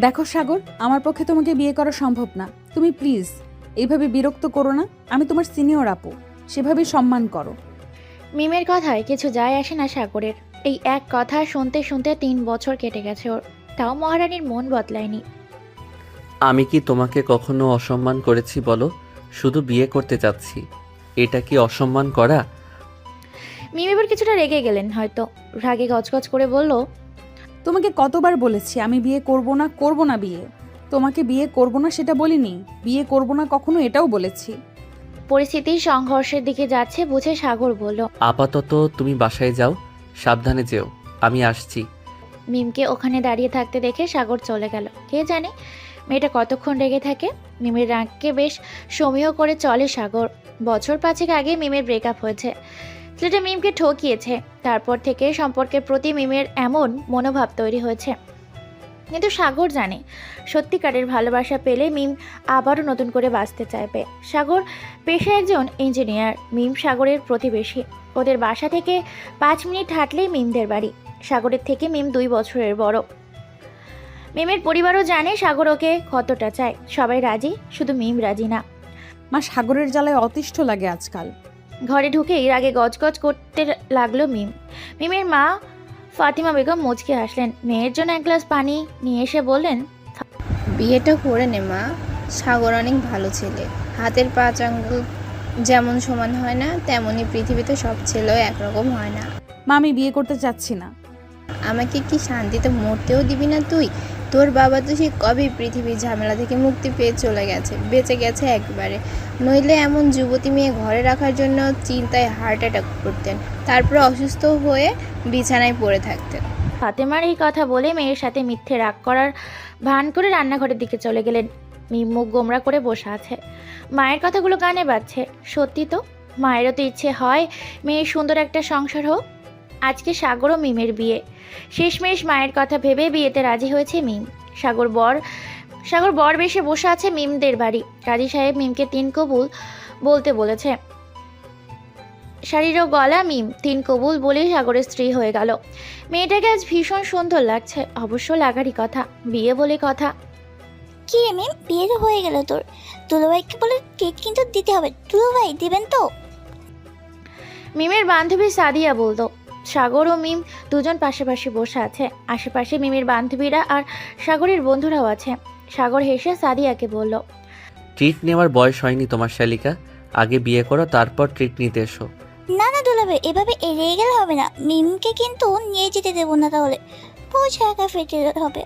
দেখো সাগর, আমার পক্ষে তোমাকে বিয়ে করা সম্ভব না। তুমি প্লিজ এইভাবে বিরক্ত করো না। আমি তোমার সিনিয়র আপু, সেভাবে সম্মান করো। মিমের কথায় কিছু যায় আসে না সাগরের। এই এক কথা শুনতে শুনতে 3 বছর কেটে গেছে ওর, তাও মহারানীর মন বদলায়নি। আমি কি তোমাকে কখনো অসম্মান করেছি বলো? শুধু বিয়ে করতে চাচ্ছি, এটা কি অসম্মান করা? মিম এবার কিছুটা রেগে গেলেন হয়তো, রাগে গজগজ করে বলল, তোমাকে কতবার বলেছি আমি বিয়ে করব না বিয়ে। তোমাকে বিয়ে করব না সেটা বলিনি, বিয়ে করব না কখনো এটাও বলেছি। পরিস্থিতি সংঘর্ষের দিকে যাচ্ছে বুঝে সাগর বলল। আপাতত তুমি বাসায় যাও, সাবধানে যেও, আমি আসছি। মিমকে ওখানে দাঁড়িয়ে থাকতে দেখে সাগর চলে গেল। কে জানে মেয়েটা কতক্ষণ রেগে থাকে। মিমের রাগকে বেশ সমীহ করে চলে সাগর। বছর 5 আগে মিমের ব্রেকআপ হয়েছে। ছেলেটা মিমকে ঠকিয়েছে। তারপর থেকে সম্পর্কের প্রতি মিমের এমন মনোভাব তৈরি হয়েছে। কিন্তু সাগর জানে সত্যিকারের ভালোবাসা পেলে মিম আবারও নতুন করে বাঁচতে চাইবে। সাগর পেশায় একজন ইঞ্জিনিয়ার। মিম সাগরের প্রতিবেশী। ওদের বাসা থেকে 5 মিনিট হাঁটলেই মিমদের বাড়ি। সাগরের থেকে মিম 2 বছরের বড়। মিমের পরিবারও জানে সাগর ওকে কতটা চায়। সবাই রাজি, শুধু মিম রাজি না। মা, সাগরের জ্বালায় অতিষ্ঠ লাগে আজকাল। ঘরে ঢুকেই রাগে গজগজ করতে লাগলো মিম। মিমের মা ফাতিমা বেগম মুচকে হাসলেন। মেয়ের জন্য 1 গ্লাস পানি নিয়ে এসে বললেন, বিয়েটা করে নে মা, সাগর অনেক ভালো ছেলে। হাতের 5 আঙ্গুল যেমন সমান হয় না, তেমনি পৃথিবীতে সব ছেলেও একরকম হয় না। মা, আমি বিয়ে করতে চাচ্ছি না। আমাকে কি শান্তিতে মরতেও দিবি না তুই? তোর বাবা তো সে কবেই পৃথিবীর ঝামেলা থেকে মুক্তি পেয়ে চলে গেছে, বেঁচে গেছে একবারে। নইলে এমন যুবতী মেয়ে ঘরে রাখার জন্য চিন্তায় হার্ট অ্যাটাক করতেন, তারপর অসুস্থ হয়ে বিছানায় পড়ে থাকতেন। ফাতেমার এই কথা বলে মেয়ের সাথে মিথ্যে রাগ করার ভান করে রান্নাঘরের দিকে চলে গেলেন। মিম মুখ গোমরা করে বসে আছে। মায়ের কথাগুলো কানে বাজছে। সত্যি তো, মায়েরও তো ইচ্ছে হয় মেয়ের সুন্দর একটা সংসার হোক। আজকে সাগর ও মিমের বিয়ে। শেষমেশ মায়ের কথা ভেবে বিয়েতে রাজি হয়েছে মিম। সাগর বর বেশে বসে আছে মিমদের বাড়ি। কাজী সাহেব মিমকে 3 কবুল বলতে বলেছে। শাড়ির ও গলা মিম 3 কবুল বলেই সাগরের স্ত্রী হয়ে গেল। মেয়েটাকে আজ ভীষণ সুন্দর লাগছে। অবশ্য লাগারই কথা, বিয়ে বলে কথা। কি রে মিম, বিয়ে তো হয়ে গেল তোর। দুলাভাইকে বলে কেক কিন্তু দিতে হবে। দুলাভাই দিবেন তো? মিমের বান্ধবী সাদিয়া বলতো। সাগর ও মিম দুজন পাশাপাশি বসে আছে। আশেপাশে মিমের বান্ধবীরা আর সাগরের বন্ধুরাও আছে। সাগর হেসে সাদিয়াকে বলল, ট্রিট নেওয়ার বয়স হয়নি তোমার শালিকা, আগে বিয়ে করো তারপর ট্রিট নিতে এসো। না না দুলাভাই, এভাবে এড়িয়ে গেলে হবে না। মিমকে কিন্তু নিয়ে যেতে দেবো না, তাহলে পৌঁছে একা ফিরতে হবে।